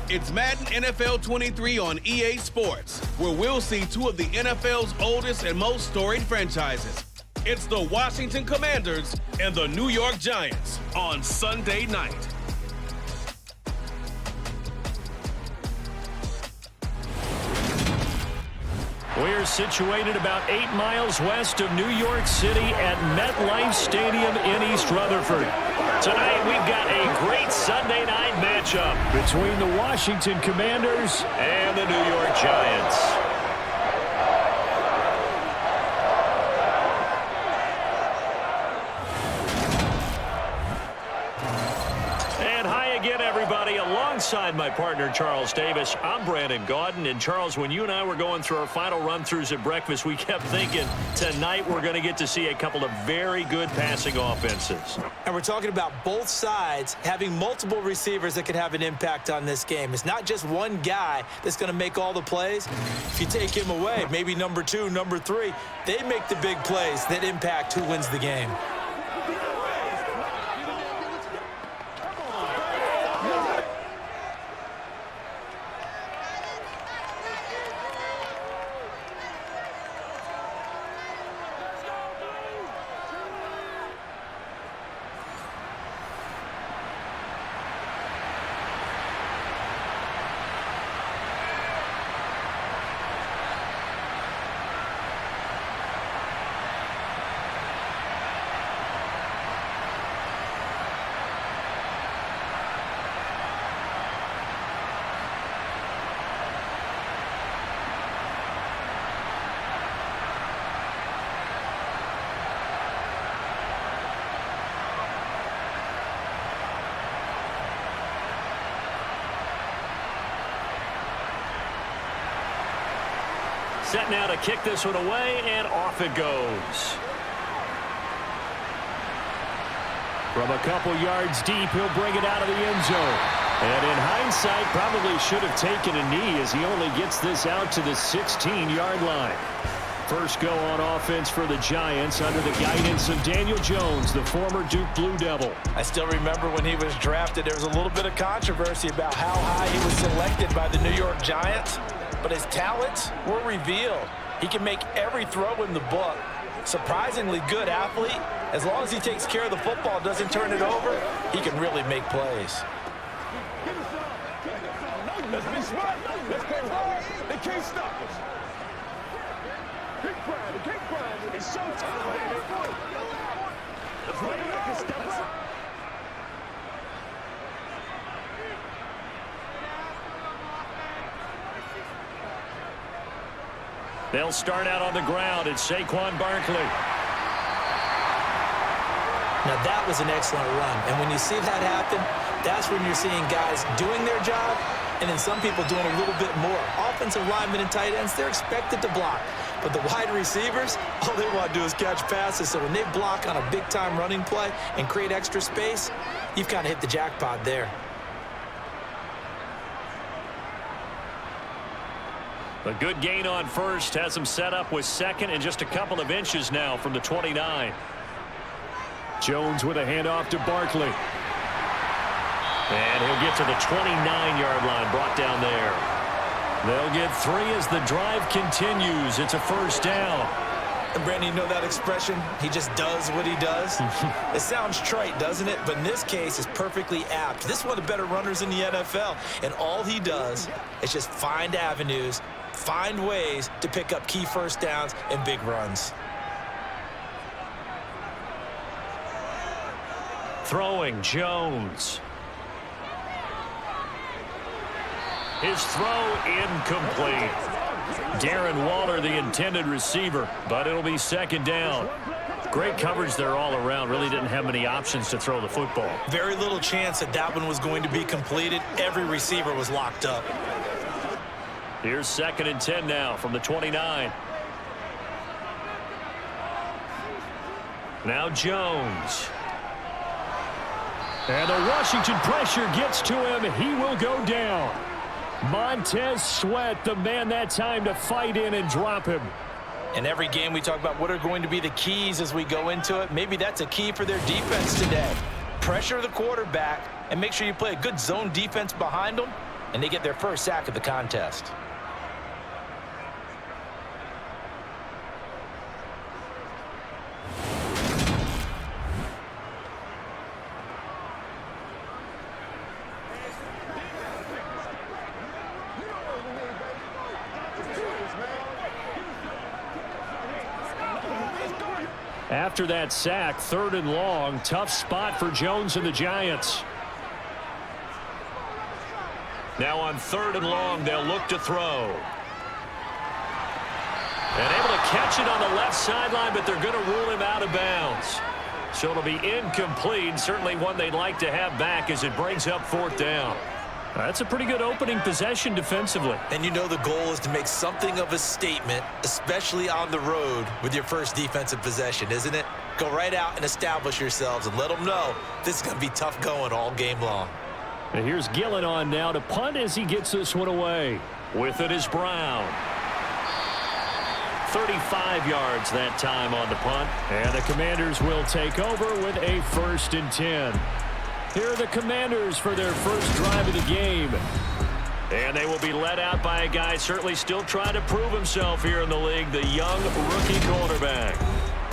It's Madden NFL 23 on EA Sports, where we'll see two of the NFL's oldest and most storied franchises. It's the Washington Commanders and the New York Giants on Sunday night. We're situated about 8 miles west of New York City at MetLife Stadium in East Rutherford. Tonight, we've got a great Sunday night matchup between the Washington Commanders and the New York Giants. Alongside my partner, Charles Davis, I'm Brandon Gaudin. And Charles, when you and I were going through our final run-throughs at breakfast, we kept thinking tonight we're going to get to see a couple of very good passing offenses. And we're talking about both sides having multiple receivers that can have an impact on this game. It's not just one guy that's going to make all the plays. If you take him away, maybe number 2, number 3, they make the big plays that impact who wins the game. Set now to kick this one away, and off it goes. From a couple yards deep, he'll bring it out of the end zone. And in hindsight, probably should have taken a knee as he only gets this out to the 16-yard line. First go on offense for the Giants under the guidance of Daniel Jones, the former Duke Blue Devil. I still remember when he was drafted, there was a little bit of controversy about how high he was selected by the New York Giants. But his talents were revealed. He can make every throw in the book. Surprisingly good athlete. As long as he takes care of the football, doesn't turn it over, he can really make plays. Let's be smart. Let's play hard. They can't stop us. Keep grinding. Keep grinding. It's showtime, baby. Let's run it back and step up. They'll start out on the ground. It's Saquon Barkley. Now that was an excellent run. And when you see that happen, that's when you're seeing guys doing their job and then some people doing a little bit more. Offensive linemen and tight ends, they're expected to block. But the wide receivers, all they want to do is catch passes. So when they block on a big-time running play and create extra space, you've kind of hit the jackpot there. A good gain on first has him set up with second and just a couple of inches now from the 29. Jones with a handoff to Barkley. And he'll get to the 29-yard line, brought down there. They'll get 3 as the drive continues. It's a first down. And Brandon, you know that expression? He just does what he does. It sounds trite, doesn't it? But in this case, it's perfectly apt. This is one of the better runners in the NFL. And all he does is just find avenues, find ways to pick up key first downs and big runs. Throwing, Jones. His throw incomplete. Darren Waller, the intended receiver, but it'll be second down. Great coverage there all around. Really didn't have many options to throw the football. Very little chance that that one was going to be completed. Every receiver was locked up. Here's 2nd and 10 now from the 29. Now Jones. And the Washington pressure gets to him. He will go down. Montez Sweat, the man that time to fight in and drop him. In every game we talk about what are going to be the keys as we go into it. Maybe that's a key for their defense today. Pressure the quarterback and make sure you play a good zone defense behind them. and they get their first sack of the contest. After that sack, 3rd and long, tough spot for Jones and the Giants. Now on 3rd and long, they'll look to throw. And able to catch it on the left sideline, but they're going to rule him out of bounds. So it'll be incomplete, certainly one they'd like to have back as it brings up 4th down. That's a pretty good opening possession defensively. And you know the goal is to make something of a statement, especially on the road with your first defensive possession, isn't it? Go right out and establish yourselves and let them know this is going to be tough going all game long. And here's Gillen on now to punt as he gets this one away. With it is Brown. 35 yards that time on the punt. And the Commanders will take over with a 1st and 10. Here are the Commanders for their first drive of the game. And they will be led out by a guy certainly still trying to prove himself here in the league, the young rookie quarterback.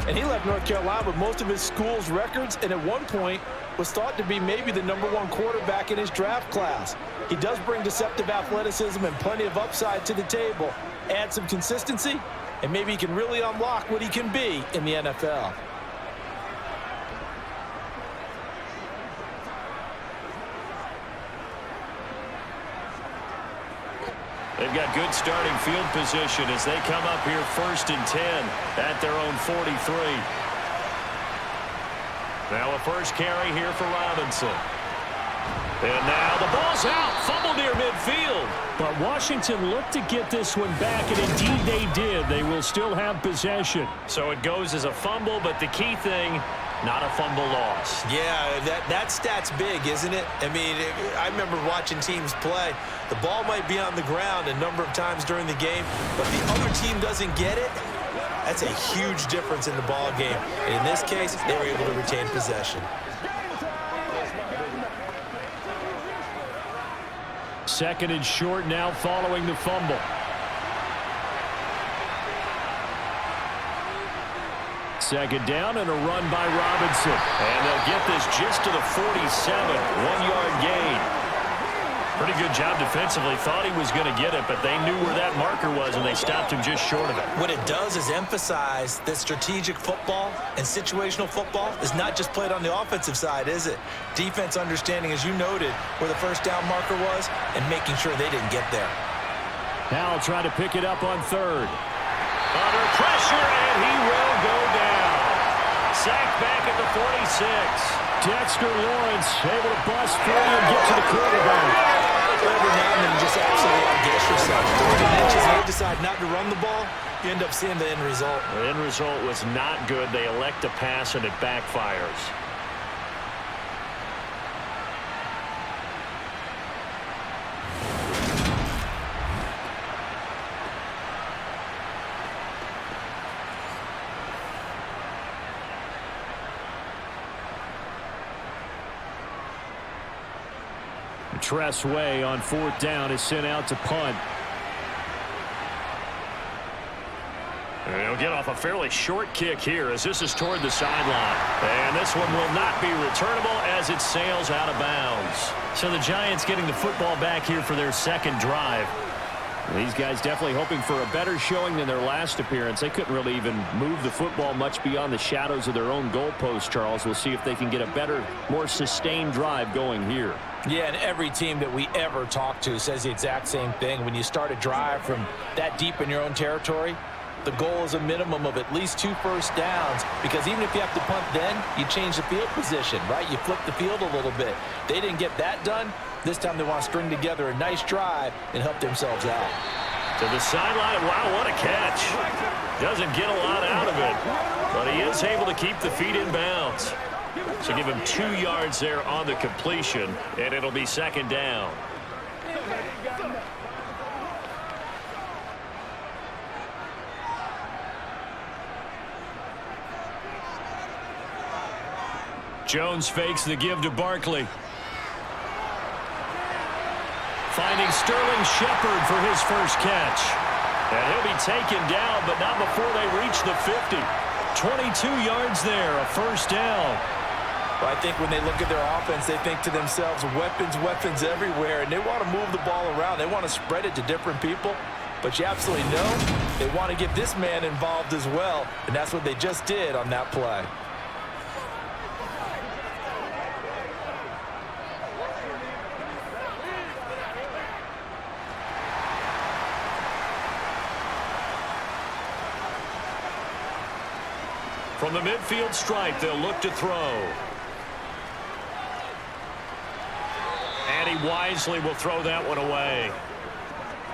And he left North Carolina with most of his school's records, and at one point was thought to be maybe the #1 quarterback in his draft class. He does bring deceptive athleticism and plenty of upside to the table. Add some consistency, and maybe he can really unlock what he can be in the NFL. They've got good starting field position as they come up here 1st and 10 at their own 43. Now a first carry here for Robinson. And now the ball's out. Fumble near midfield. But Washington looked to get this one back, and indeed they did. They will still have possession. So it goes as a fumble, but the key thing, not a fumble loss. Yeah, that stat's big, isn't it? I mean, I remember watching teams play. The ball might be on the ground a number of times during the game, but the other team doesn't get it. That's a huge difference in the ball game. And in this case, they were able to retain possession. 2nd and short now following the fumble. Second down and a run by Robinson. And they'll get this just to the 47. 1-yard gain. Pretty good job defensively. Thought he was going to get it, but they knew where that marker was, and they stopped him just short of it. What it does is emphasize that strategic football and situational football is not just played on the offensive side, is it? Defense understanding, as you noted, where the first down marker was and making sure they didn't get there. Now trying to pick it up on 3rd. Under pressure, and he will go down. Sacked back at the 46. Dexter Lawrence able to bust through and get to the quarterback. Every now and then, just absolutely outguess yourself. Third and inches, they decide not to run the ball, you end up seeing the end result. The end result was not good. They elect to pass, and it backfires. Tress Way on 4th down is sent out to punt. And he'll get off a fairly short kick here as this is toward the sideline. And this one will not be returnable as it sails out of bounds. So the Giants getting the football back here for their 2nd drive. These guys definitely hoping for a better showing than their last appearance. They couldn't really even move the football much beyond the shadows of their own goalpost, Charles. We'll see if they can get a better, more sustained drive going here. Yeah, and every team that we ever talk to says the exact same thing. When you start a drive from that deep in your own territory, the goal is a minimum of at least 2 first downs, because even if you have to punt then, you change the field position, right? You flip the field a little bit. They didn't get that done. This time they want to string together a nice drive and help themselves out. To the sideline. Wow, what a catch. Doesn't get a lot out of it, but he is able to keep the feet in bounds. So give him 2 yards there on the completion, and it'll be 2nd down. Jones fakes the give to Barkley. Finding finding Sterling Shepard for his first catch. And he'll be taken down, but not before they reach the 50. 22 yards there, a first down. Well, I think when they look at their offense, they think to themselves, weapons, weapons everywhere, and they want to move the ball around. They want to spread it to different people, but you absolutely know they want to get this man involved as well, and that's what they just did on that play. From the midfield stripe, they'll look to throw. And he wisely will throw that one away.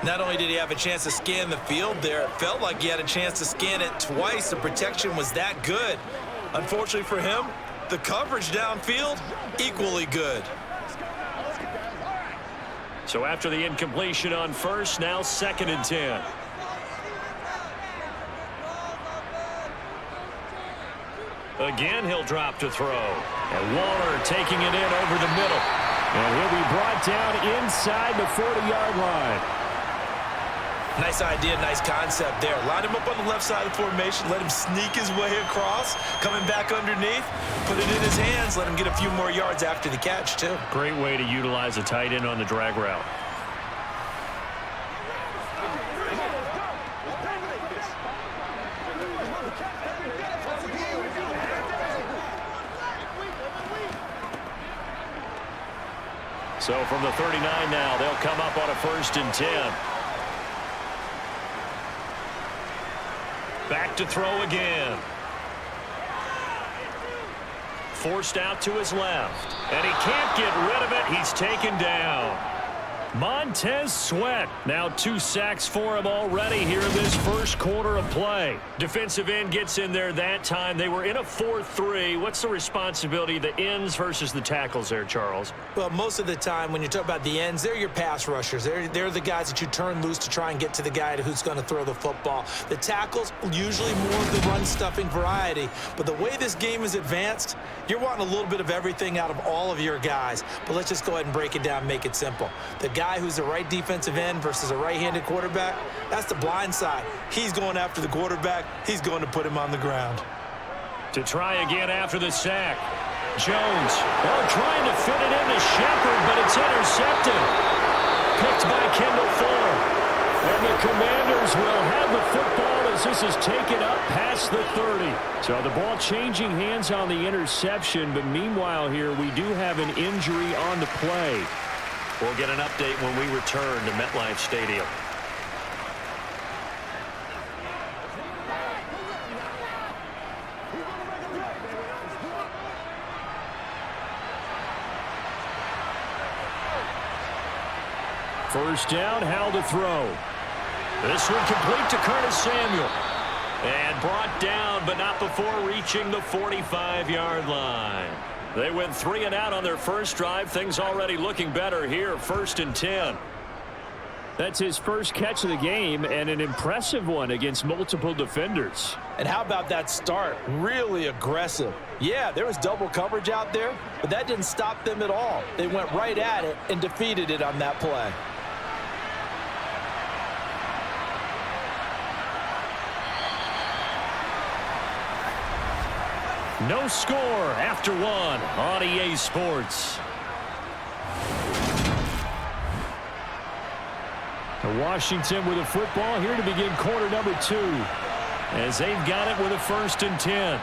Not only did he have a chance to scan the field there, it felt like he had a chance to scan it twice. The protection was that good. Unfortunately for him, the coverage downfield, equally good. So after the incompletion on first, now 2nd and 10. Again, he'll drop to throw. And Waller taking it in over the middle. And he'll be brought down inside the 40-yard line. Nice idea, nice concept there. Line him up on the left side of the formation, let him sneak his way across, coming back underneath, put it in his hands, let him get a few more yards after the catch, too. Great way to utilize a tight end on the drag route. So from the 39 now, they'll come up on a 1st and 10. Back to throw again. Forced out to his left. And he can't get rid of it. He's taken down. Montez Sweat. Now 2 sacks for him already here in this first quarter of play. Defensive end gets in there that time. They were in a 4-3. What's the responsibility of the ends versus the tackles there, Charles? Well, most of the time when you talk about the ends, they're your pass rushers. They're the guys that you turn loose to try and get to the guy who's going to throw the football. The tackles, usually more of the run-stuffing variety. But the way this game is advanced, you're wanting a little bit of everything out of all of your guys. But let's just go ahead and break it down and make it simple. The guy who's the right defensive end versus a right-handed quarterback, that's the blind side. He's going after the quarterback. He's going to put him on the ground. To try again after the sack. Jones, trying to fit it into Shepard, but it's intercepted. Picked by Kendall Fuller. And the Commanders will have the football as this is taken up past the 30. So the ball changing hands on the interception, but meanwhile here we do have an injury on the play. We'll get an update when we return to MetLife Stadium. First down, Howell to throw. This one complete to Curtis Samuel. And brought down, but not before reaching the 45-yard line. They went 3 and out on their first drive. Things already looking better here. 1st and 10. That's his first catch of the game, and an impressive one against multiple defenders. And how about that start? Really aggressive. Yeah, there was double coverage out there, but that didn't stop them at all. They went right at it and defeated it on that play. No score after 1 on EA Sports. Washington with a football here to begin quarter number 2. As they've got it with a 1st and 10.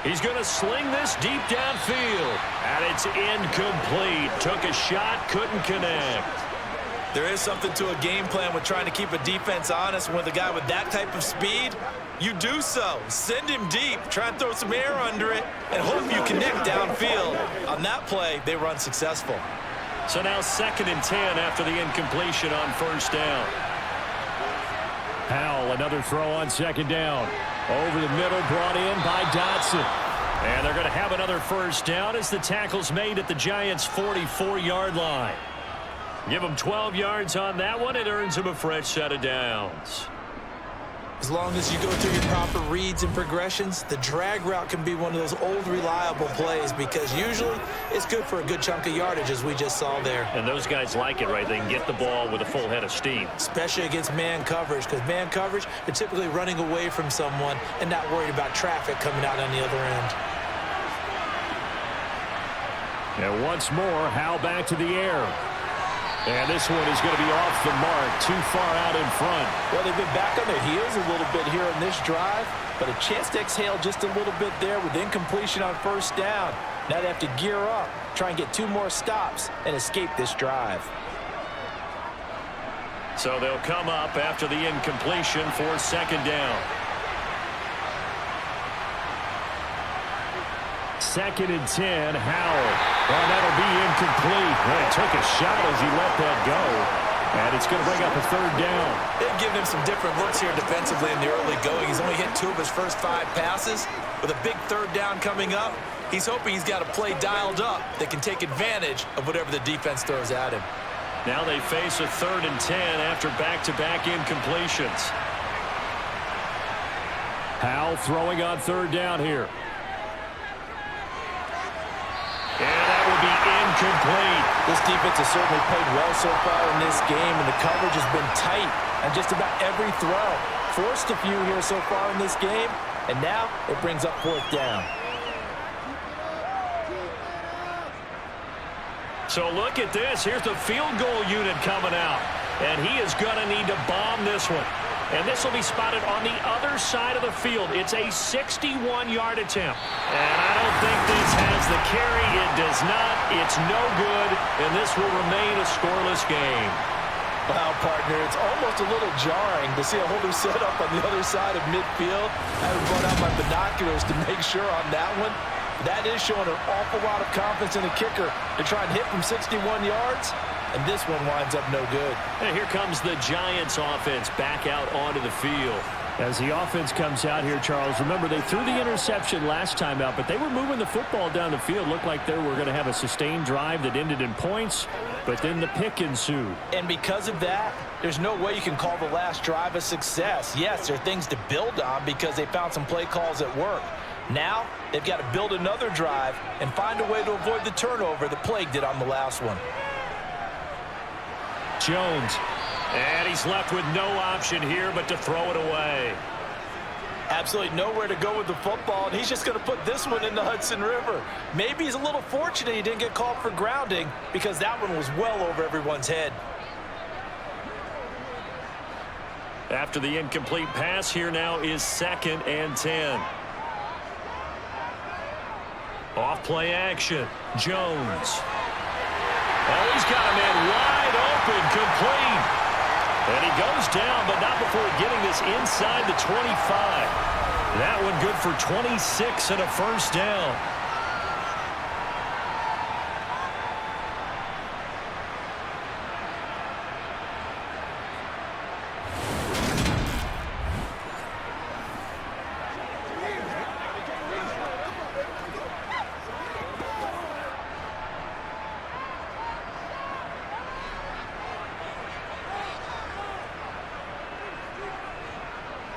He's going to sling this deep downfield. And it's incomplete. Took a shot, couldn't connect. There is something to a game plan with trying to keep a defense honest. With a guy with that type of speed, you do so. Send him deep, try and throw some air under it, and hope you connect downfield. On that play, they run successful. So now 2nd and 10 after the incompletion on first down. Howell, another throw on 2nd down. Over the middle, brought in by Dotson. And they're going to have another first down as the tackle's made at the Giants' 44-yard line. Give them 12 yards on that one. It earns them a fresh set of downs. As long as you go through your proper reads and progressions, the drag route can be one of those old reliable plays because usually it's good for a good chunk of yardage, as we just saw there. And those guys like it, right? They can get the ball with a full head of steam. Especially against man coverage, because man coverage, they're typically running away from someone and not worried about traffic coming out on the other end. And once more, Howe back to the air. And this one is going to be off the mark, too far out in front. Well, they've been back on their heels a little bit here in this drive, but a chance to exhale just a little bit there with incompletion on first down. Now they have to gear up, try and get 2 more stops, and escape this drive. So they'll come up after the incompletion for second down. 2nd and 10, Howell. Well, that'll be incomplete. Well, he took a shot as he let that go. And it's going to bring up a 3rd down. They've given him some different looks here defensively in the early going. He's only hit 2 of his first 5 passes. With a big 3rd down coming up, he's hoping he's got a play dialed up that can take advantage of whatever the defense throws at him. Now they face a 3rd and 10 after back-to-back incompletions. Howell throwing on 3rd down here. And that will be incomplete. This defense has certainly played well so far in this game, and the coverage has been tight on just about every throw. Forced a few here so far in this game, and now it brings up 4th down. So look at this. Here's the field goal unit coming out. And he is going to need to bomb this one. And this will be spotted on the other side of the field. It's a 61-yard attempt. And I don't think this has the carry. It does not. It's no good. And this will remain a scoreless game. Wow, partner, it's almost a little jarring to see a holder set up on the other side of midfield. I haven't brought out my binoculars to make sure on that one. That is showing an awful lot of confidence in the kicker to try and hit from 61 yards. And this one winds up no good. And here comes the Giants offense back out onto the field. As the offense comes out here, Charles, remember they threw the interception last time out, but they were moving the football down the field. Looked like they were going to have a sustained drive that ended in points, but then the pick ensued. And because of that, there's no way you can call the last drive a success. Yes, there are things to build on because they found some play calls that work. Now, they've got to build another drive and find a way to avoid the turnover that plagued it on the last one. Jones, and he's left with no option here but to throw it away. Absolutely nowhere to go with the football, and he's just going to put this one in the Hudson River. Maybe he's a little fortunate he didn't get called for grounding because that one was well over everyone's head. After the incomplete pass, here now is 2nd and 10. Off play action. Jones. Oh, he's got a man wide open, complete. And he goes down, but not before getting this inside the 25. That one good for 26 and a 1st down.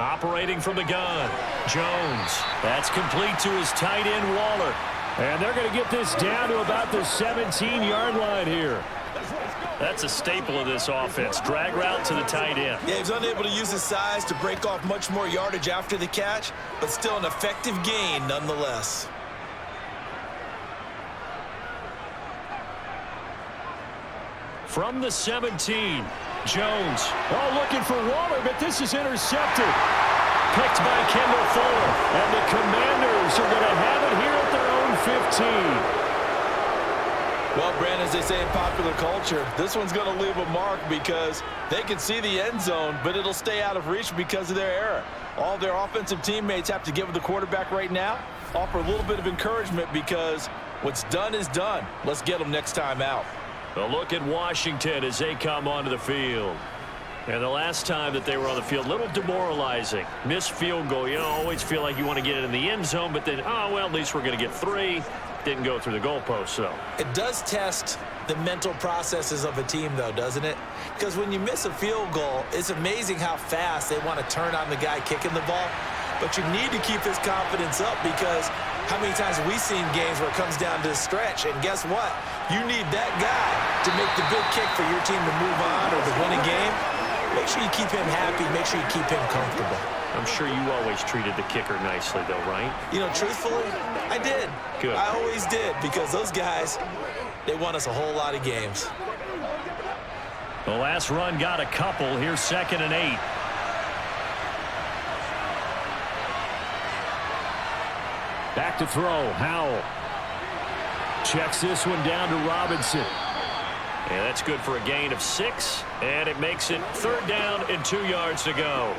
Operating from the gun, Jones. That's complete to his tight end, Waller. And they're going to get this down to about the 17-yard line here. That's a staple of this offense. Drag route to the tight end. Yeah, he was unable to use his size to break off much more yardage after the catch, but still an effective gain nonetheless. From the 17, Jones. Oh, looking for Waller, but this is intercepted. Picked by Kendall Fuller. And the Commanders are going to have it here at their own 15. Well, Brandon, as they say in popular culture, this one's going to leave a mark because they can see the end zone, but it'll stay out of reach because of their error. All their offensive teammates have to give with the quarterback right now, offer a little bit of encouragement because what's done is done. Let's get them next time out. A look at Washington as they come onto the field. And the last time that they were on the field, a little demoralizing. Missed field goal. You know, always feel like you want to get it in the end zone, but then, oh, well, at least we're going to get 3. Didn't go through the goalpost, though. It does test the mental processes of a team, though, doesn't it? Because when you miss a field goal, it's amazing how fast they want to turn on the guy kicking the ball. But you need to keep his confidence up, because how many times have we seen games where it comes down to a stretch, and guess what? You need that guy to make the big kick for your team to move on or to win a game. Make sure you keep him happy. Make sure you keep him comfortable. I'm sure you always treated the kicker nicely, though, right? You know, truthfully, I did. Good. I always did, because those guys, they won us a whole lot of games. The last run got a couple. Here's 2nd and 8. Back to throw. Howell checks this one down to Robinson. And that's good for a gain of 6. And it makes it 3rd down and 2 yards to go.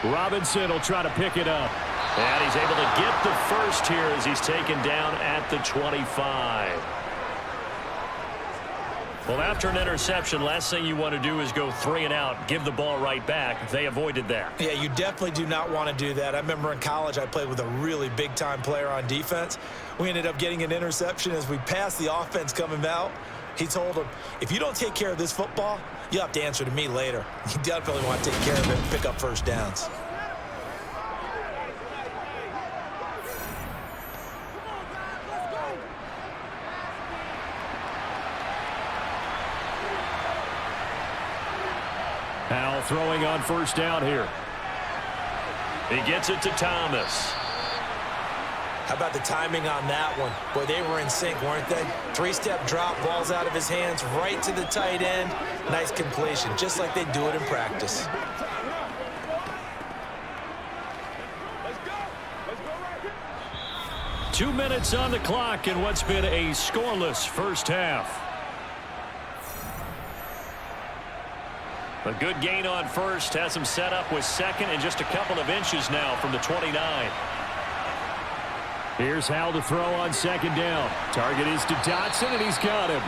Robinson will try to pick it up. And he's able to get the first here as he's taken down at the 25. Well, after an interception, last thing you want to do is go 3 and out, give the ball right back. They avoided that. Yeah, you definitely do not want to do that. I remember in college I played with a really big-time player on defense. We ended up getting an interception as we passed the offense coming out. He told him, if you don't take care of this football, you'll have to answer to me later. You definitely want to take care of it and pick up first downs. Howell throwing on first down here. He gets it to Thomas. How about the timing on that one? Boy, they were in sync, weren't they? 3-step drop, balls out of his hands, right to the tight end. Nice completion, just like they do it in practice. Let's go. 2 minutes on the clock in what's been a scoreless first half. A good gain on first, has him set up with 2nd and just a couple of inches now from the 29. Here's Howell to throw on 2nd down. Target is to Dotson, and he's got him.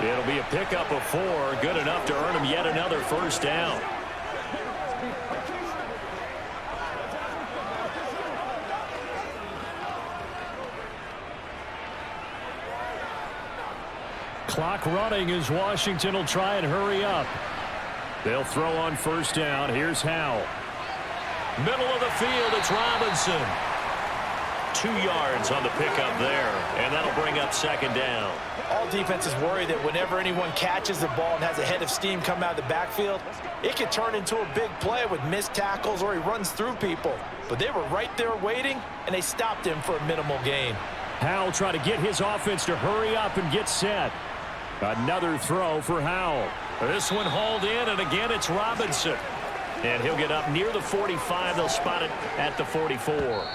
It'll be a pickup of 4, good enough to earn him yet another first down. Clock running as Washington will try and hurry up. They'll throw on first down. Here's Howell. Middle of the field, it's Robinson. 2 yards on the pickup there, and that'll bring up 2nd down. All defenses worry that whenever anyone catches the ball and has a head of steam come out of the backfield, it could turn into a big play with missed tackles or he runs through people. But they were right there waiting, and they stopped him for a minimal gain. Howell trying to get his offense to hurry up and get set. Another throw for Howell. This one hauled in, and again it's Robinson. And he'll get up near the 45. They'll spot it at the 44.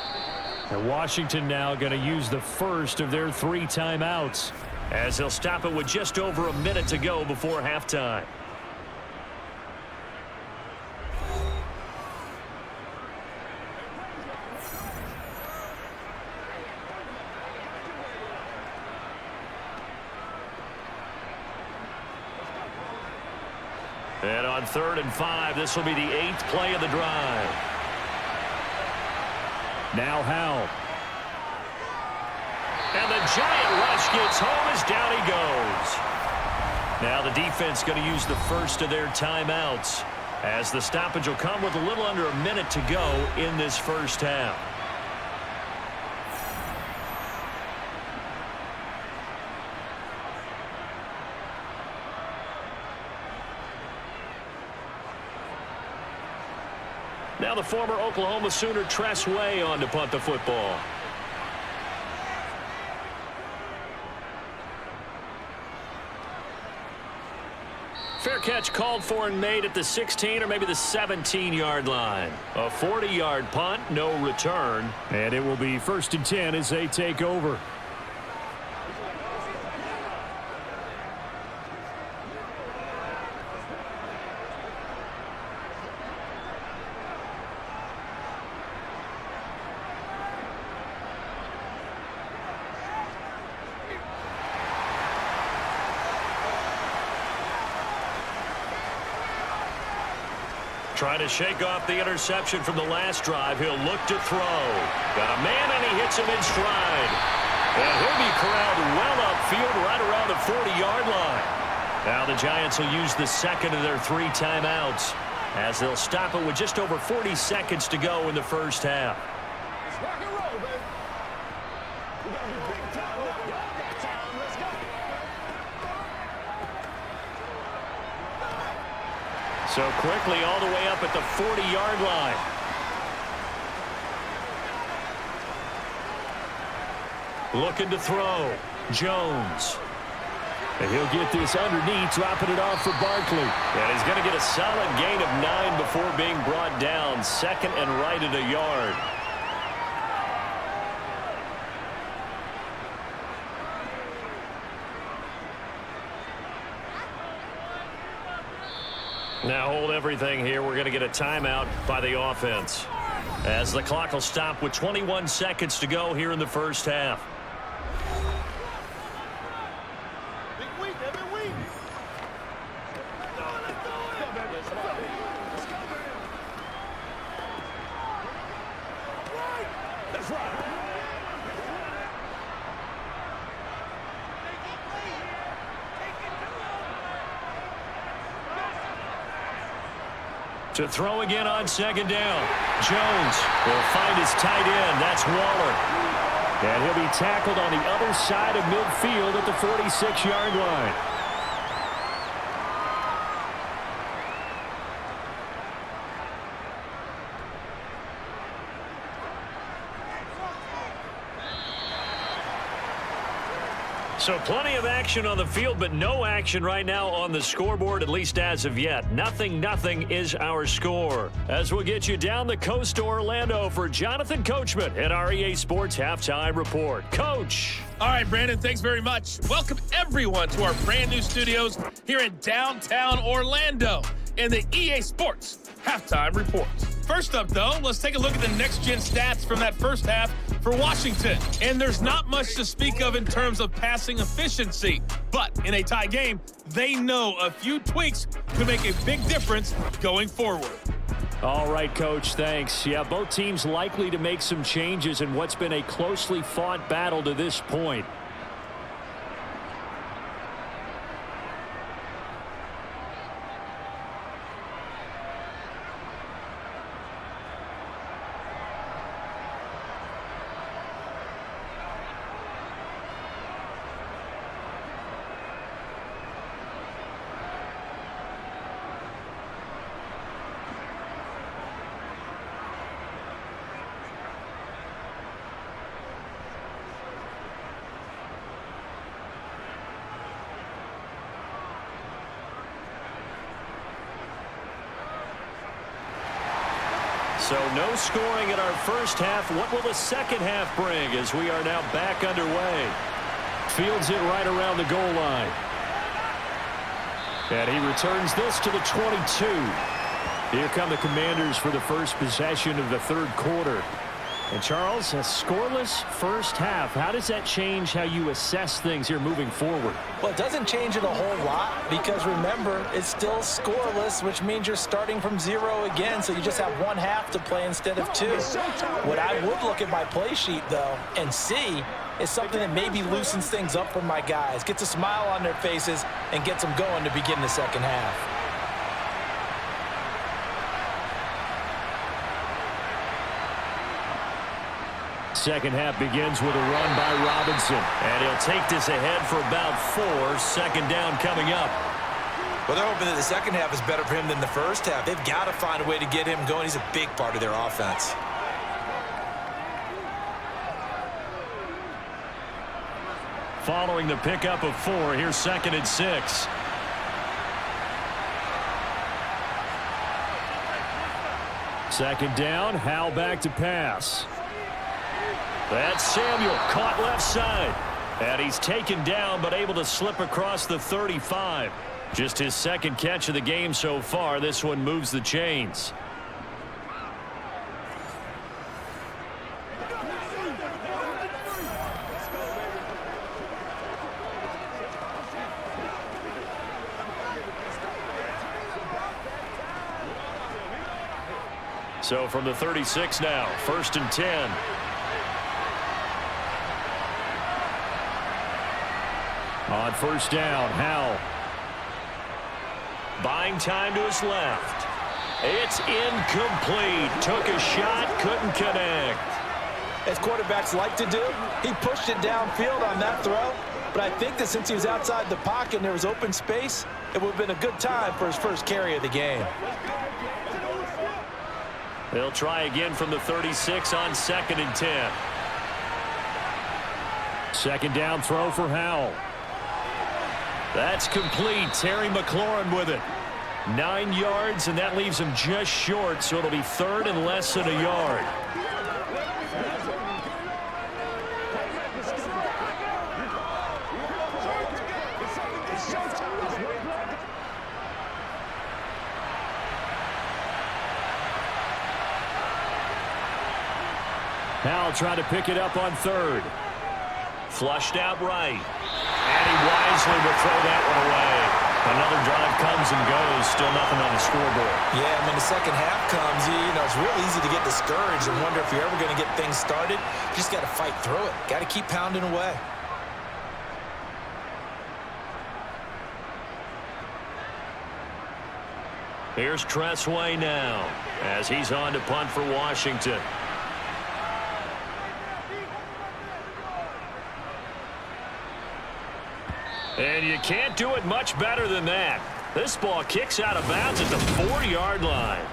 And Washington now going to use the first of their 3 timeouts, as they'll stop it with just over a minute to go before halftime. And on 3rd and 5, this will be the 8th play of the drive. Now Howell. And the giant rush gets home as down he goes. Now the defense going to use the first of their timeouts, as the stoppage will come with a little under a minute to go in this first half. Now the former Oklahoma Sooner Tress Way on to punt the football. Fair catch called for and made at the 16 or maybe the 17-yard line. A 40-yard punt, no return. And it will be 1st and 10 as they take over. Trying to shake off the interception from the last drive. He'll look to throw. Got a man, and he hits him in stride. And he'll be corralled well upfield right around the 40-yard line. Now the Giants will use the second of their 3 timeouts as they'll stop it with just over 40 seconds to go in the first half. Let's rock and roll, baby. We got to be big time. That time. Let's go. So quickly all the way up at the 40-yard line. Looking to throw. Jones. And he'll get this underneath, dropping it off for Barkley. And he's going to get a solid gain of 9 before being brought down. Second and right at a yard. Now hold everything here. We're going to get a timeout by the offense, as the clock will stop with 21 seconds to go here in the first half. Big week, every week. Let's go, baby. Let's go, baby. That's right. To throw again on second down. Jones will find his tight end. That's Waller. And he'll be tackled on the other side of midfield at the 46-yard line. So plenty of action on the field, but no action right now on the scoreboard, at least as of yet. Nothing is our score. As we'll get you down the coast to Orlando for Jonathan Coachman at our EA Sports Halftime Report. Coach. All right, Brandon, thanks very much. Welcome everyone to our brand new studios here in downtown Orlando in the EA Sports Halftime Report. First up, though, let's take a look at the next-gen stats from that first half for Washington. And there's not much to speak of in terms of passing efficiency. But in a tie game, they know a few tweaks could make a big difference going forward. All right, Coach, thanks. Yeah, both teams likely to make some changes in what's been a closely fought battle to this point. So no scoring in our first half. What will the second half bring as we are now back underway? Fields it right around the goal line. And he returns this to the 22. Here come the Commanders for the first possession of the third quarter. And Charles, a scoreless first half. How does that change how you assess things here moving forward? Well, it doesn't change it a whole lot because, remember, it's still scoreless, which means you're starting from 0 again, so you just have one half to play instead of 2. What I would look at my play sheet, though, and see is something that maybe loosens things up for my guys, gets a smile on their faces, and gets them going to begin the second half. Second half begins with a run by Robinson. And he'll take this ahead for about 4. Second down coming up. Well, they're hoping that the second half is better for him than the first half. They've got to find a way to get him going. He's a big part of their offense. Following the pickup of 4, here's 2nd and 6. Second down, Hal back to pass. That's Samuel, caught left side. And he's taken down, but able to slip across the 35. Just his second catch of the game so far. This one moves the chains. So from the 36 now, 1st and 10. On 1st down, Howell. Buying time to his left. It's incomplete. Took a shot, couldn't connect. As quarterbacks like to do, he pushed it downfield on that throw. But I think that since he was outside the pocket and there was open space, it would have been a good time for his first carry of the game. They'll try again from the 36 on 2nd and 10. 2nd down throw for Howell. That's complete. Terry McLaurin with it. 9 yards, and that leaves him just short, so it'll be 3rd and less than a yard. Howell trying to pick it up on 3rd. Flushed out right. And he wisely will throw that one away. Another drive comes and goes. Still nothing on the scoreboard. Yeah, when the second half comes, it's real easy to get discouraged and wonder if you're ever going to get things started. You just got to fight through it. Got to keep pounding away. Here's Tressway now as he's on to punt for Washington. And you can't do it much better than that. This ball kicks out of bounds at the 4-yard line.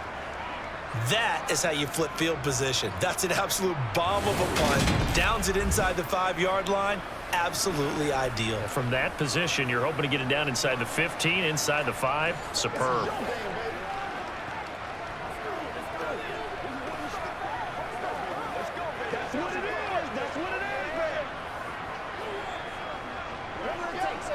That is how you flip field position. That's an absolute bomb of a punt. Downs it inside the 5-yard line. Absolutely ideal. From that position, you're hoping to get it down inside the 15, inside the 5. Superb. That's what it is. That's what it is, man. Whatever it takes.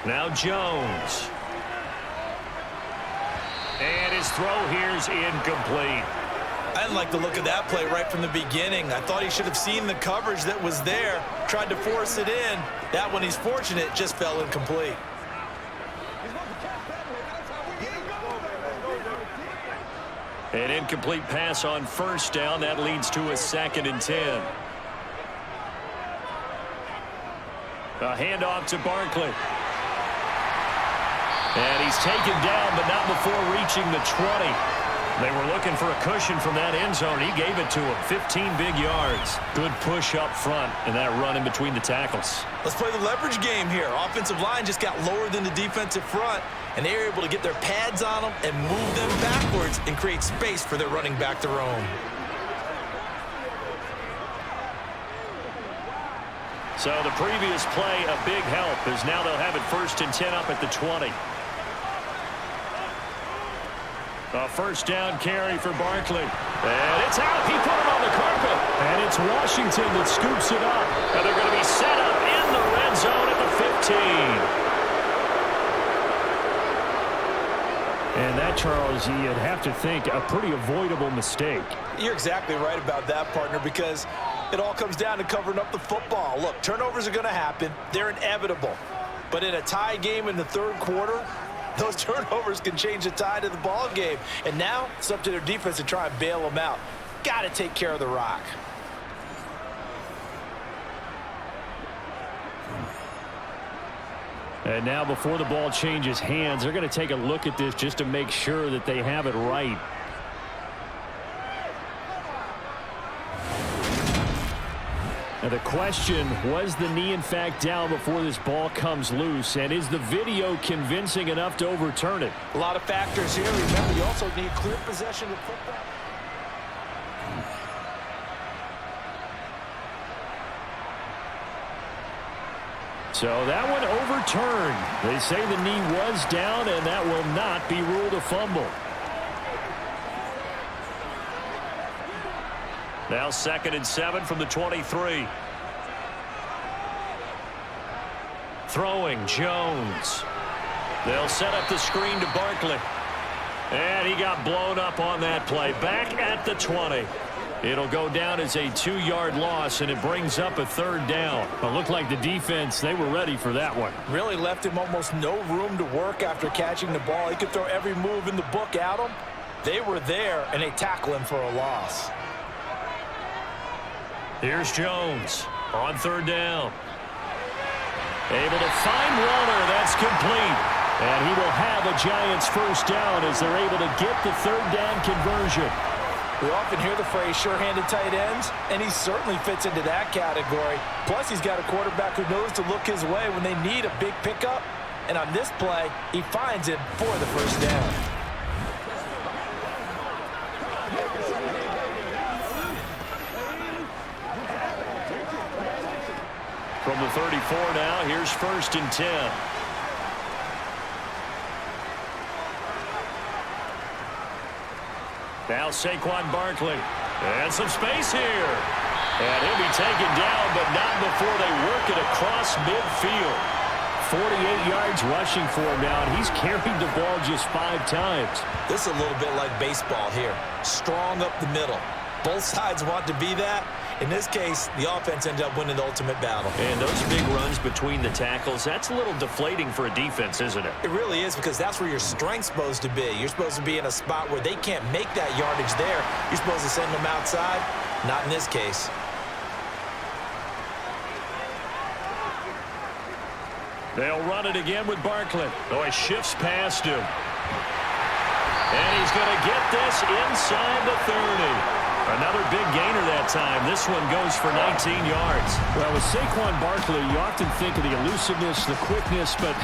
Now Jones. And his throw here's incomplete. I didn't like the look of that play right from the beginning. I thought he should have seen the coverage that was there, tried to force it in. That one, he's fortunate, just fell incomplete. An incomplete pass on 1st down. That leads to a 2nd and 10. A handoff to Barkley. And he's taken down, but not before reaching the 20. They were looking for a cushion from that end zone. He gave it to him. 15 big yards. Good push up front and that run in between the tackles. Let's play the leverage game here. Offensive line just got lower than the defensive front, and they were able to get their pads on them and move them backwards and create space for their running back to roam. So the previous play, a big help, as now they'll have it 1st and 10 up at the 20. A 1st down carry for Barkley. And it's out. He put it on the carpet. And it's Washington that scoops it up. And they're going to be set up in the red zone at the 15. And that, Charles, you'd have to think a pretty avoidable mistake. You're exactly right about that, partner, because it all comes down to covering up the football. Look, turnovers are going to happen. They're inevitable. But in a tie game in the 3rd quarter, those turnovers can change the tide of the ball game. And now it's up to their defense to try and bail them out. Got to take care of the rock. And now before the ball changes hands, they're going to take a look at this just to make sure that they have it right. Now the question, was the knee in fact down before this ball comes loose? And is the video convincing enough to overturn it? A lot of factors here. Remember, you also need clear possession of football. So that one overturned. They say the knee was down, and that will not be ruled a fumble. Now 2nd and 7 from the 23. Throwing Jones. They'll set up the screen to Barkley. And he got blown up on that play. Back at the 20. It'll go down as a 2-yard loss, and it brings up a 3rd down. It looked like the defense, they were ready for that one. Really left him almost no room to work after catching the ball. He could throw every move in the book at him. They were there, and they tackle him for a loss. Here's Jones on 3rd down. Able to find Warner. That's complete. And he will have a Giants 1st down as they're able to get the 3rd down conversion. We often hear the phrase sure-handed tight ends, and he certainly fits into that category. Plus, he's got a quarterback who knows to look his way when they need a big pickup. And on this play, he finds him for the 1st down. From the 34 now, here's 1st and 10. Now Saquon Barkley. And some space here. And he'll be taken down, but not before they work it across midfield. 48 yards rushing for him now, and he's carried the ball just 5 times. This is a little bit like baseball here. Strong up the middle. Both sides want to be that. In this case, the offense ended up winning the ultimate battle. And those big runs between the tackles, that's a little deflating for a defense, isn't it? It really is, because that's where your strength's supposed to be. You're supposed to be in a spot where they can't make that yardage there. You're supposed to send them outside. Not in this case. They'll run it again with Barkley. Oh, he shifts past him. And he's going to get this inside the 30. Another big gainer that time. This one goes for 19 yards. Well, with Saquon Barkley, you often think of the elusiveness, the quickness, but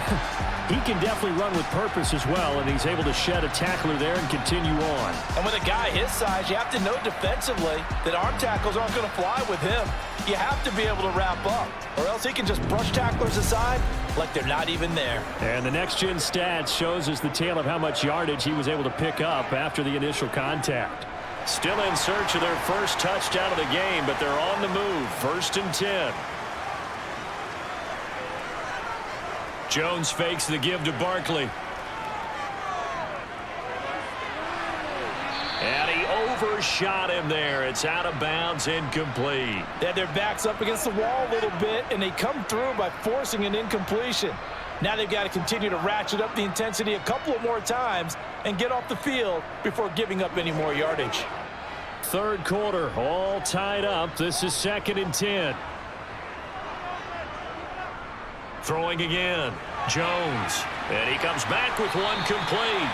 he can definitely run with purpose as well, and he's able to shed a tackler there and continue on. And with a guy his size, you have to know defensively that arm tackles aren't going to fly with him. You have to be able to wrap up, or else he can just brush tacklers aside like they're not even there. And the next-gen stats shows us the tale of how much yardage he was able to pick up after the initial contact. Still in search of their first touchdown of the game, but they're on the move. 1st and 10. Jones fakes the give to Barkley. And he overshot him there. It's out of bounds, incomplete. They had their backs up against the wall a little bit, and they come through by forcing an incompletion. Now they've got to continue to ratchet up the intensity a couple of more times and get off the field before giving up any more yardage. 3rd quarter, all tied up. This is 2nd and 10. Throwing again. Jones. And he comes back with one complete.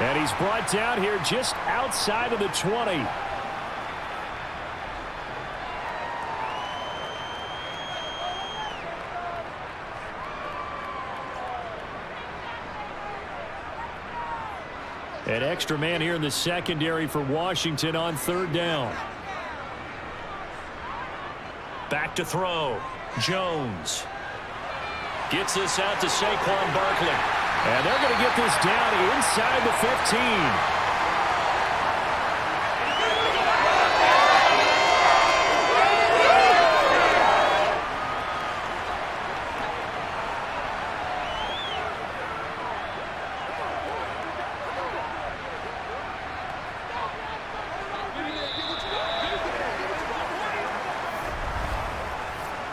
And he's brought down here just outside of the 20. An extra man here in the secondary for Washington on 3rd down. Back to throw. Jones. Gets this out to Saquon Barkley. And they're going to get this down inside the 15.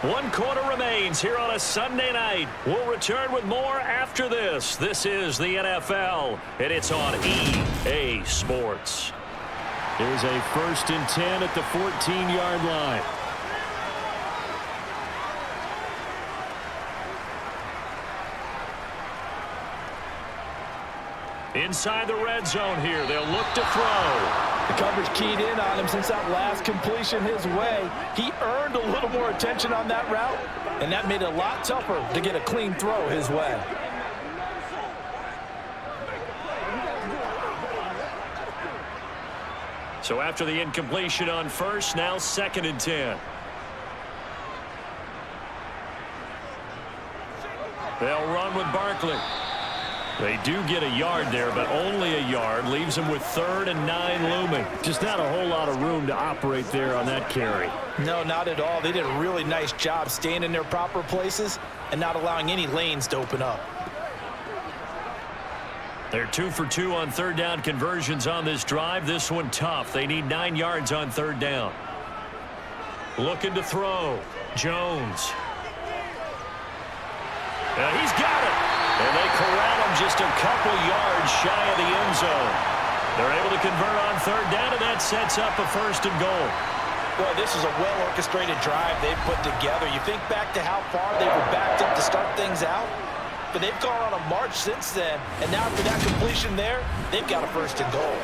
One quarter remains here on a Sunday night. We'll return with more after this. This is the NFL, and it's on EA Sports. Here's a 1st and 10 at the 14-yard line. Inside the red zone here. They'll look to throw. The coverage keyed in on him since that last completion his way. He earned a little more attention on that route, and that made it a lot tougher to get a clean throw his way. So after the incompletion on 1st, now 2nd and 10. They'll run with Barkley. They do get a yard there, but only a yard. Leaves them with 3rd and 9 looming. Just not a whole lot of room to operate there on that carry. No, not at all. They did a really nice job staying in their proper places and not allowing any lanes to open up. They're 2 for 2 on third down conversions on this drive. This one tough. They need 9 yards on third down. Looking to throw. Jones. He's got it. And they corral him just a couple yards shy of the end zone. They're able to convert on third down, and that sets up a 1st and goal. Well, this is a well-orchestrated drive they've put together. You think back to how far they were backed up to start things out, but they've gone on a march since then, and now after that completion there, they've got a 1st and goal.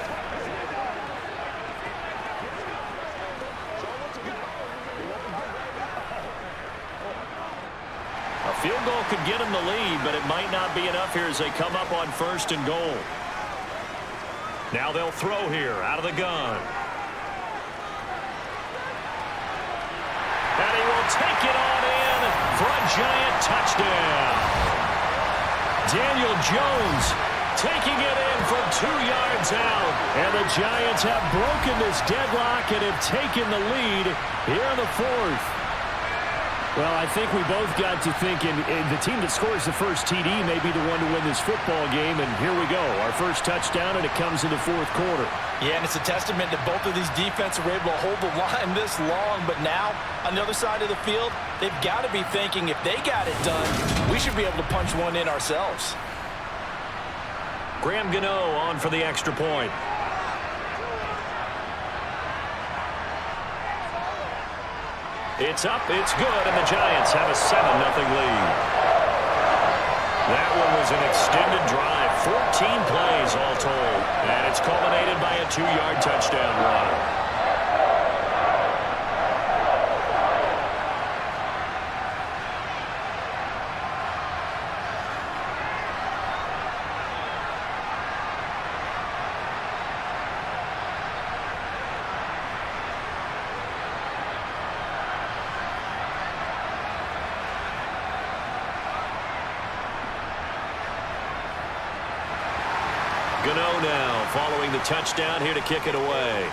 A field goal could get them the lead, but it might not be enough here as they come up on 1st and goal. Now they'll throw here out of the gun. And he will take it on in for a Giant touchdown. Daniel Jones taking it in from 2 yards out. And the Giants have broken this deadlock and have taken the lead here in the 4th. Well, I think we both got to thinking the team that scores the first TD may be the one to win this football game, and here we go. Our first touchdown, and it comes in the 4th quarter. Yeah, and it's a testament that both of these defenses were able to hold the line this long, but now, on the other side of the field, they've got to be thinking if they got it done, we should be able to punch one in ourselves. Graham Gano on for the extra point. It's up, it's good, and the Giants have a 7-0 lead. That one was an extended drive, 14 plays all told, and it's culminated by a 2-yard touchdown run. Gano now following the touchdown here to kick it away.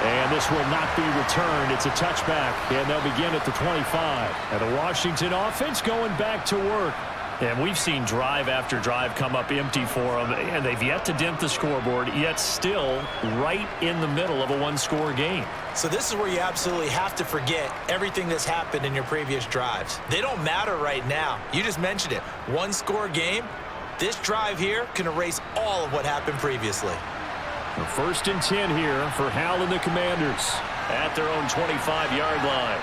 And this will not be returned. It's a touchback, and they'll begin at the 25. And the Washington offense going back to work. And we've seen drive after drive come up empty for them, and they've yet to dent the scoreboard, yet still right in the middle of a one-score game. So this is where you absolutely have to forget everything that's happened in your previous drives. They don't matter right now. You just mentioned it. One-score game. This drive here can erase all of what happened previously. The 1st and 10 here for Hal and the Commanders. At their own 25-yard line.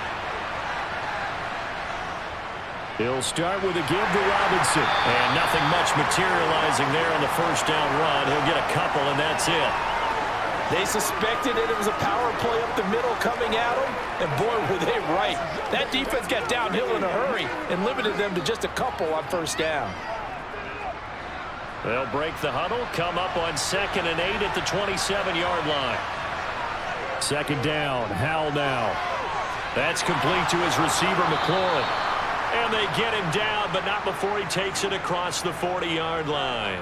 He'll start with a give to Robinson. And nothing much materializing there on the 1st down run. He'll get a couple, and that's it. They suspected it was a power play up the middle coming at them, and boy, were they right. That defense got downhill in a hurry and limited them to just a couple on 1st down. They'll break the huddle, come up on 2nd and 8 at the 27-yard line. 2nd down, Hal now. That's complete to his receiver, McLaurin. And they get him down, but not before he takes it across the 40-yard line.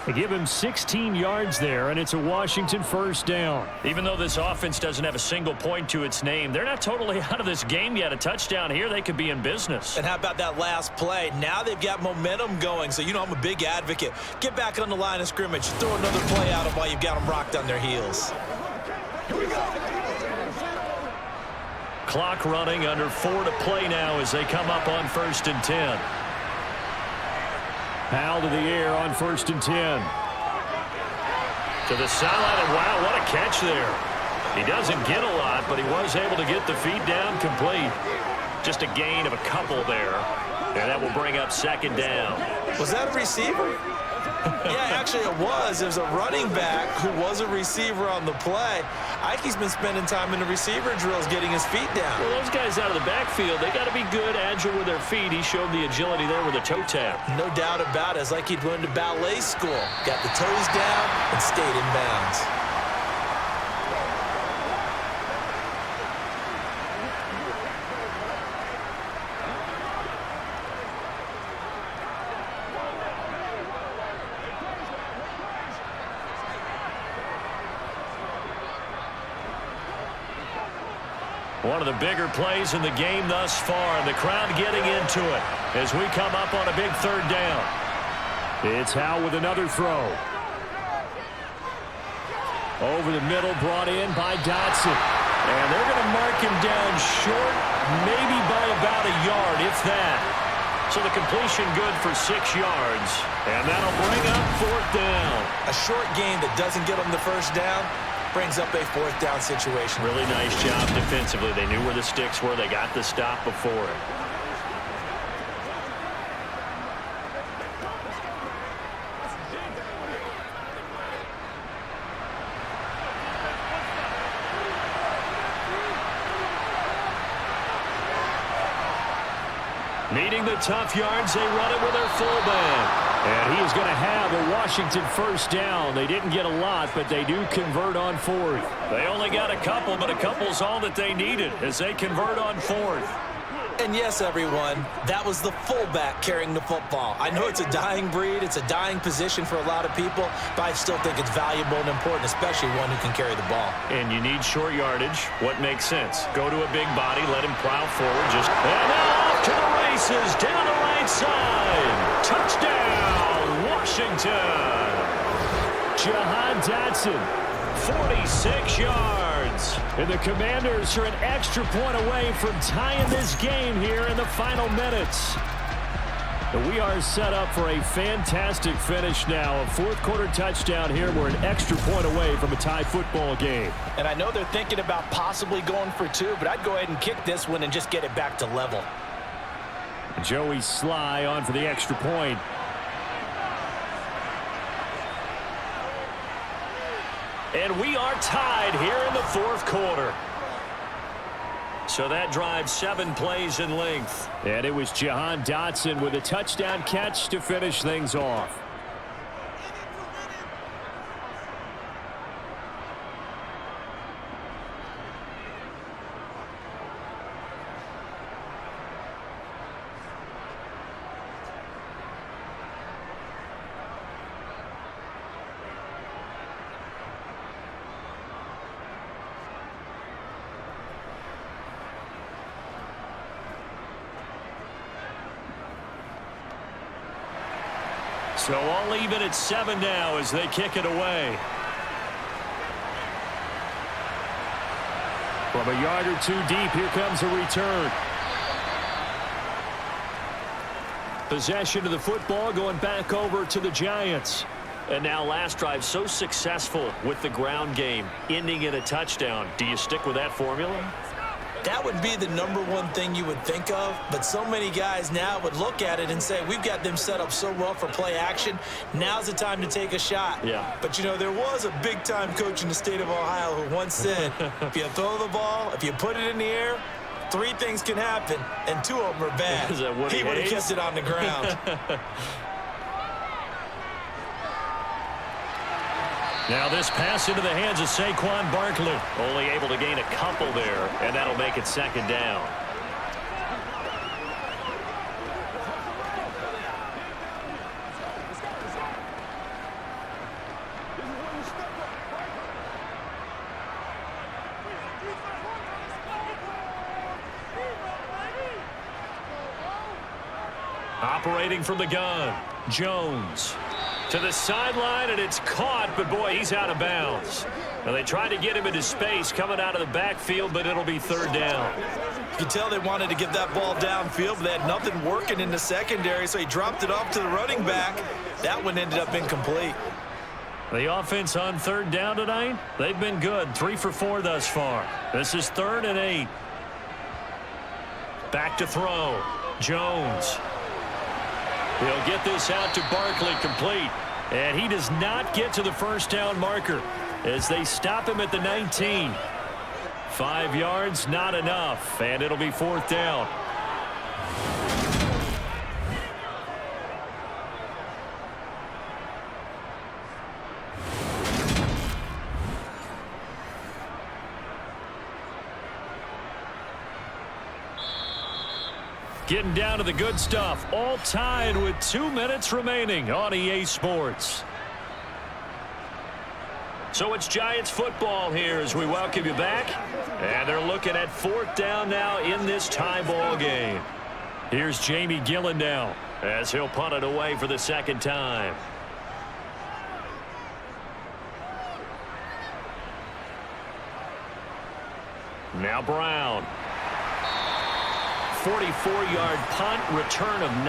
They give him 16 yards there, and it's a Washington 1st down. Even though this offense doesn't have a single point to its name, they're not totally out of this game yet. A touchdown here, they could be in business. And how about that last play? Now they've got momentum going, so you know I'm a big advocate. Get back on the line of scrimmage. Throw another play at them while you've got them rocked on their heels. Clock running, under 4 to play now as they come up on 1st and 10. Hal to the air on 1st and 10. To the sideline, and wow, what a catch there. He doesn't get a lot, but he was able to get the feet down complete. Just a gain of a couple there. And that will bring up 2nd down. Was that a receiver? Yeah, actually it was. It was a running back who was a receiver on the play. Ike's been spending time in the receiver drills getting his feet down. Well, those guys out of the backfield, they got to be good, agile with their feet. He showed the agility there with a toe tap. No doubt about it. It's like he'd went to ballet school. Got the toes down and stayed in bounds. One of the bigger plays in the game thus far, and the crowd getting into it as we come up on a big third down. It's Howe with another throw. Over the middle, brought in by Dotson. And they're going to mark him down short, maybe by about a yard, if that. So the completion good for 6 yards, and that'll bring up 4th down. A short game that doesn't get them the first down brings up a 4th down situation. Really nice job defensively. They knew where the sticks were. They got the stop before it. Needing the tough yards, they run it with their fullback. And he is going to have a Washington first down. They didn't get a lot, but they do convert on 4th. They only got a couple, but a couple's all that they needed as they convert on 4th. And yes, everyone, that was the fullback carrying the football. I know it's a dying breed, it's a dying position for a lot of people, but I still think it's valuable and important, especially one who can carry the ball. And you need short yardage. What makes sense? Go to a big body, let him plow forward. And now off to the races, down the right side. Touchdown, Washington. Jahan Dotson, 46 yards. And the Commanders are an extra point away from tying this game here in the final minutes. And we are set up for a fantastic finish now. A 4th quarter touchdown here. We're an extra point away from a tie football game. And I know they're thinking about possibly going for 2, but I'd go ahead and kick this one and just get it back to level. Joey Sly on for the extra point. And we are tied here in the 4th quarter. So that drives 7 plays in length. And it was Jahan Dotson with a touchdown catch to finish things off. So all even at 7 now as they kick it away. From a yard or 2 deep, here comes a return. Possession of the football going back over to the Giants. And now last drive so successful with the ground game, ending in a touchdown. Do you stick with that formula? That would be the #1 thing you would think of, but so many guys now would look at it and say, we've got them set up so well for play action. Now's the time to take a shot. Yeah. But, you know, there was a big-time coach in the state of Ohio who once said, if you throw the ball, if you put it in the air, 3 things can happen, and 2 of them are bad. Is that what he would have kept it on the ground. Now this pass into the hands of Saquon Barkley. Only able to gain a couple there, and that'll make it 2nd down. Operating from the gun, Jones. To the sideline, and it's caught, but boy, he's out of bounds. Now they tried to get him into space coming out of the backfield, but it'll be 3rd down. You can tell they wanted to get that ball downfield, but they had nothing working in the secondary, so he dropped it off to the running back. That one ended up incomplete. The offense on 3rd down tonight, they've been good. 3 for 4 thus far. This is 3rd and 8. Back to throw. Jones. He'll get this out to Barkley, complete. And he does not get to the 1st down marker as they stop him at the 19. 5 yards, not enough, and it'll be 4th down. Getting down to the good stuff, all tied with 2 minutes remaining on EA Sports. So it's Giants football here as we welcome you back. And they're looking at 4th down now in this tie ball game. Here's Jamie Gillen now as he'll punt it away for the 2nd time. Now Brown. 44-yard punt, return of 9.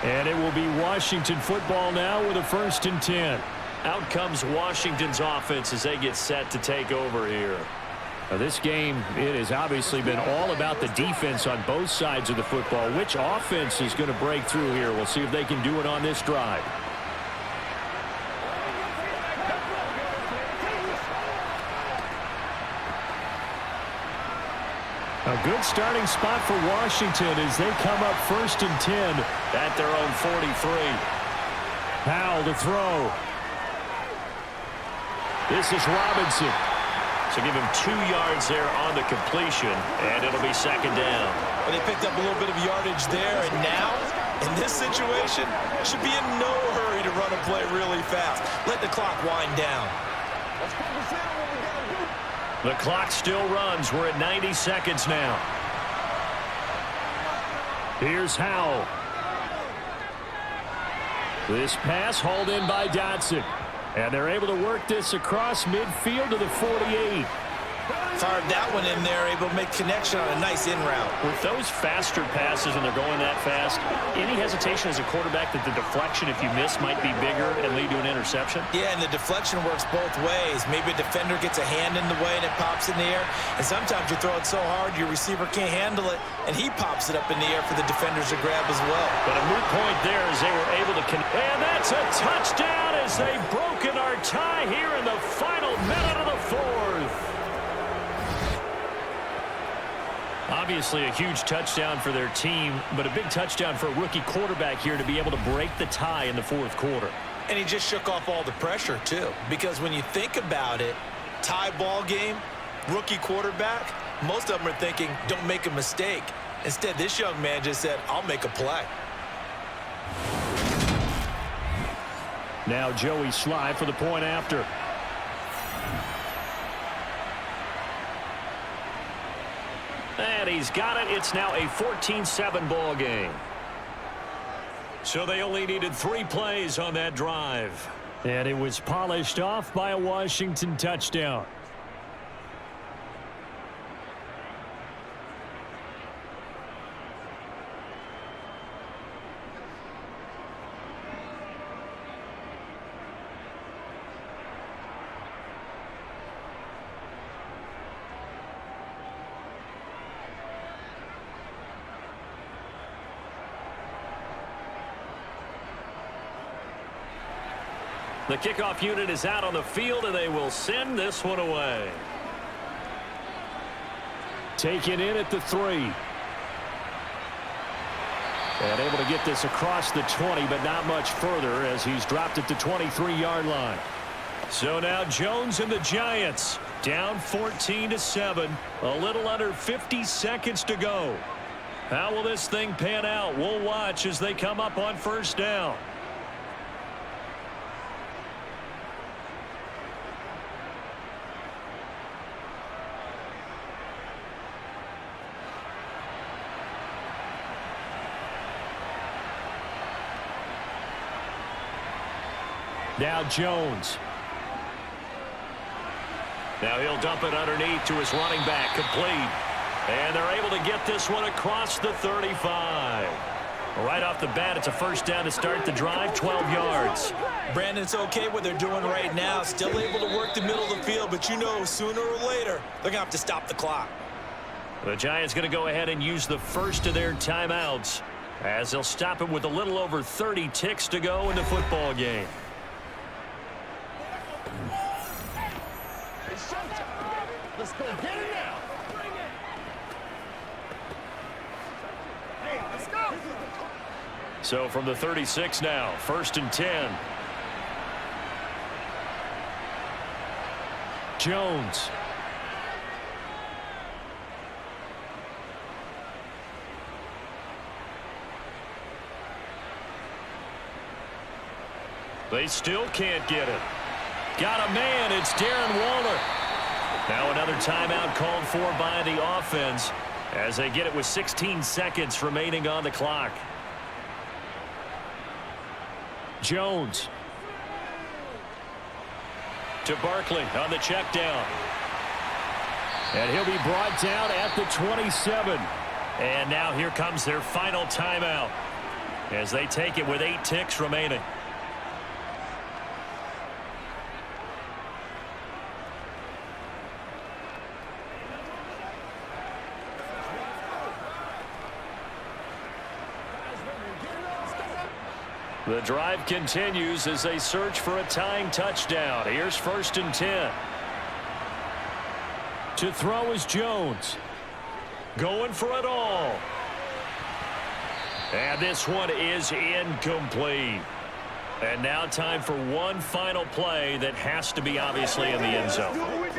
And it will be Washington football now with a 1st and 10. Out comes Washington's offense as they get set to take over here. Now this game, it has obviously been all about the defense on both sides of the football. Which offense is going to break through here? We'll see if they can do it on this drive. A good starting spot for Washington as they come up 1st and 10 at their own 43. Powell to throw. This is Robinson. So give him 2 yards there on the completion, and it'll be 2nd down. Well, they picked up a little bit of yardage there, and now, in this situation, should be in no hurry to run a play really fast. Let the clock wind down. Let's focus in on what we got to do. The clock still runs. We're at 90 seconds now. Here's Howell. This pass hauled in by Dotson. And they're able to work this across midfield to the 48. Fired that one in there, able to make connection on a nice in route. With those faster passes and they're going that fast, any hesitation as a quarterback that the deflection, if you miss, might be bigger and lead to an interception? Yeah, and the deflection works both ways. Maybe a defender gets a hand in the way and it pops in the air. And sometimes you throw it so hard your receiver can't handle it, and he pops it up in the air for the defenders to grab as well. But a moot point there as they were able to connect. And that's a touchdown as they've broken our tie here in the final minute of the 4th. Obviously a huge touchdown for their team, but a big touchdown for a rookie quarterback here to be able to break the tie in the 4th quarter. And he just shook off all the pressure, too. Because when you think about it, tie ball game, rookie quarterback, most of them are thinking, don't make a mistake. Instead, this young man just said, I'll make a play. Now Joey Slye for the point after. And he's got it. It's now a 14-7 ball game. So they only needed 3 plays on that drive. And it was polished off by a Washington touchdown. The kickoff unit is out on the field, and they will send this one away. Taken in at the 3. And able to get this across the 20, but not much further as he's dropped at the 23-yard line. So now Jones and the Giants down 14-7. A little under 50 seconds to go. How will this thing pan out? We'll watch as they come up on 1st down. Now Jones. Now he'll dump it underneath to his running back, complete. And they're able to get this one across the 35. Right off the bat, it's a 1st down to start the drive, 12 yards. Brandon, it's okay what they're doing right now. Still able to work the middle of the field, but you know sooner or later they're going to have to stop the clock. The Giants going to go ahead and use the first of their timeouts as they'll stop him with a little over 30 ticks to go in the football game. It's showtime, baby. Let's go get it now. Bring it. Hey, let's go. So from the 36 now, 1st and 10. Jones. They still can't get it. Got a man. It's Darren Waller. Now another timeout called for by the offense as they get it with 16 seconds remaining on the clock. Jones to Barkley on the check down. And he'll be brought down at the 27. And now here comes their final timeout as they take it with 8 ticks remaining. The drive continues as they search for a tying touchdown. Here's 1st and 10. To throw is Jones. Going for it all. And this one is incomplete. And now time for one final play that has to be obviously in the end zone.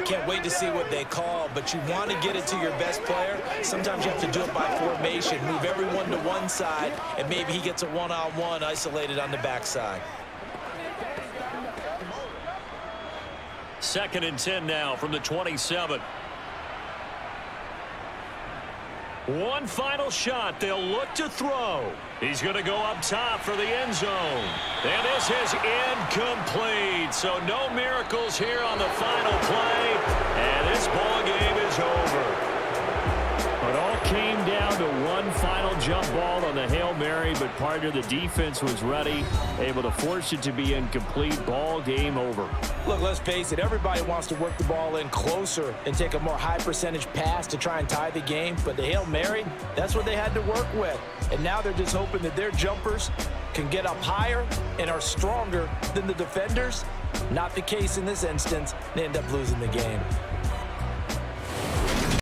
Can't wait to see what they call, but you want to get it to your best player. Sometimes you have to do it by formation. Move everyone to one side, and maybe he gets a one-on-one isolated on the backside. 2nd and 10 now from the 27. One final shot. They'll look to throw. He's going to go up top for the end zone. And this is incomplete. So no miracles here on the final play. And this ball game is over. It all came down to one final jump ball on the Hail Mary, but part of the defense was ready, able to force it to be incomplete. Ball game over. Look, let's face it, everybody wants to work the ball in closer and take a more high percentage pass to try and tie the game, but the Hail Mary, that's what they had to work with. And now they're just hoping that their jumpers can get up higher and are stronger than the defenders. Not the case in this instance. They end up losing the game.